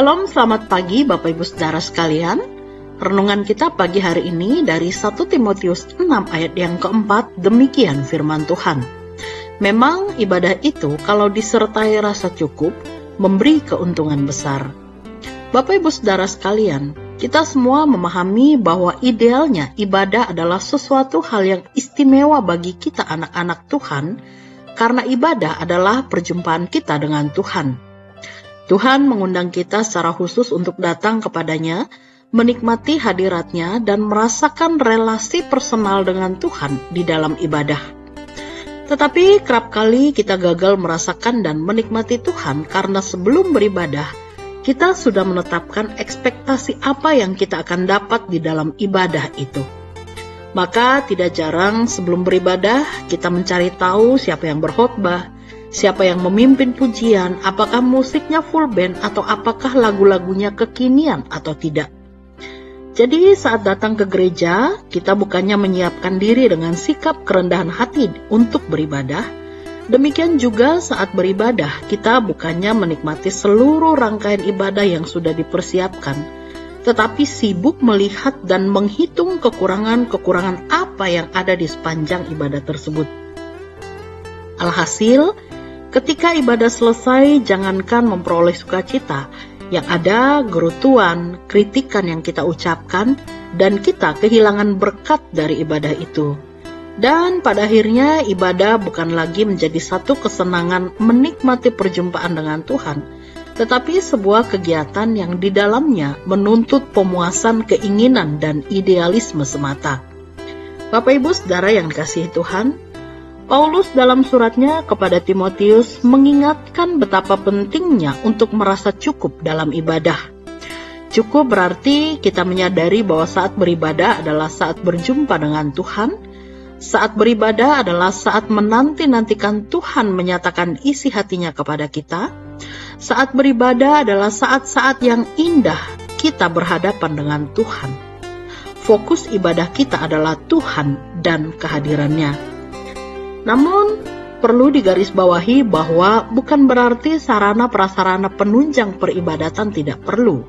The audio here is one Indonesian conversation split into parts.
Shalom, selamat pagi Bapak Ibu Saudara sekalian. Renungan kita pagi hari ini dari 1 Timotius 6 ayat yang keempat, demikian firman Tuhan. Memang ibadah itu kalau disertai rasa cukup, memberi keuntungan besar. Bapak Ibu Saudara sekalian, kita semua memahami bahwa idealnya ibadah adalah sesuatu hal yang istimewa bagi kita anak-anak Tuhan, karena ibadah adalah perjumpaan kita dengan Tuhan. Tuhan mengundang kita secara khusus untuk datang kepadanya, menikmati hadiratnya, dan merasakan relasi personal dengan Tuhan di dalam ibadah. Tetapi kerap kali kita gagal merasakan dan menikmati Tuhan karena sebelum beribadah, kita sudah menetapkan ekspektasi apa yang kita akan dapat di dalam ibadah itu. Maka tidak jarang sebelum beribadah, kita mencari tahu siapa yang berkhotbah, siapa yang memimpin pujian, apakah musiknya full band atau apakah lagu-lagunya kekinian atau tidak. Jadi saat datang ke gereja, kita bukannya menyiapkan diri dengan sikap kerendahan hati untuk beribadah. Demikian juga saat beribadah, kita bukannya menikmati seluruh rangkaian ibadah yang sudah dipersiapkan, tetapi sibuk melihat dan menghitung kekurangan-kekurangan apa yang ada di sepanjang ibadah tersebut. Alhasil, ketika ibadah selesai, jangankan memperoleh sukacita, yang ada gerutuan, kritikan yang kita ucapkan, dan kita kehilangan berkat dari ibadah itu. Dan pada akhirnya ibadah bukan lagi menjadi satu kesenangan menikmati perjumpaan dengan Tuhan, tetapi sebuah kegiatan yang di dalamnya menuntut pemuasan keinginan dan idealisme semata. Bapak Ibu Saudara yang dikasihi Tuhan, Paulus dalam suratnya kepada Timotius mengingatkan betapa pentingnya untuk merasa cukup dalam ibadah. Cukup berarti kita menyadari bahwa saat beribadah adalah saat berjumpa dengan Tuhan, saat beribadah adalah saat menanti-nantikan Tuhan menyatakan isi hatinya kepada kita, saat beribadah adalah saat-saat yang indah kita berhadapan dengan Tuhan. Fokus ibadah kita adalah Tuhan dan kehadirannya. Namun, perlu digarisbawahi bahwa bukan berarti sarana-prasarana penunjang peribadatan tidak perlu.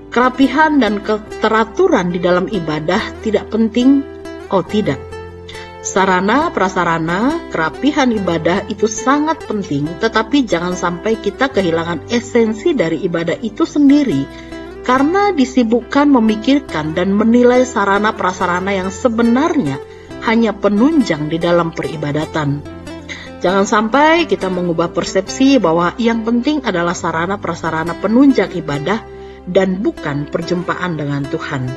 Kerapihan dan keteraturan di dalam ibadah tidak penting, oh tidak. Sarana-prasarana, kerapihan ibadah itu sangat penting, tetapi jangan sampai kita kehilangan esensi dari ibadah itu sendiri, karena disibukkan memikirkan dan menilai sarana-prasarana yang sebenarnya hanya penunjang di dalam peribadatan. Jangan sampai kita mengubah persepsi bahwa yang penting adalah sarana-prasarana penunjang ibadah dan bukan perjumpaan dengan Tuhan.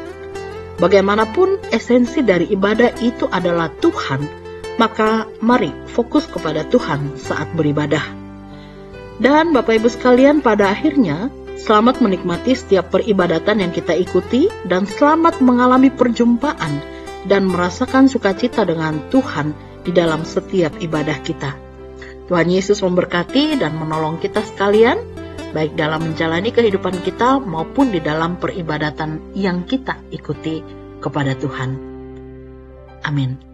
Bagaimanapun esensi dari ibadah itu adalah Tuhan, maka mari fokus kepada Tuhan saat beribadah. Dan Bapak Ibu sekalian, pada akhirnya selamat menikmati setiap peribadatan yang kita ikuti dan selamat mengalami perjumpaan dan merasakan sukacita dengan Tuhan di dalam setiap ibadah kita. Tuhan Yesus memberkati dan menolong kita sekalian, baik dalam menjalani kehidupan kita maupun di dalam peribadatan yang kita ikuti kepada Tuhan. Amin.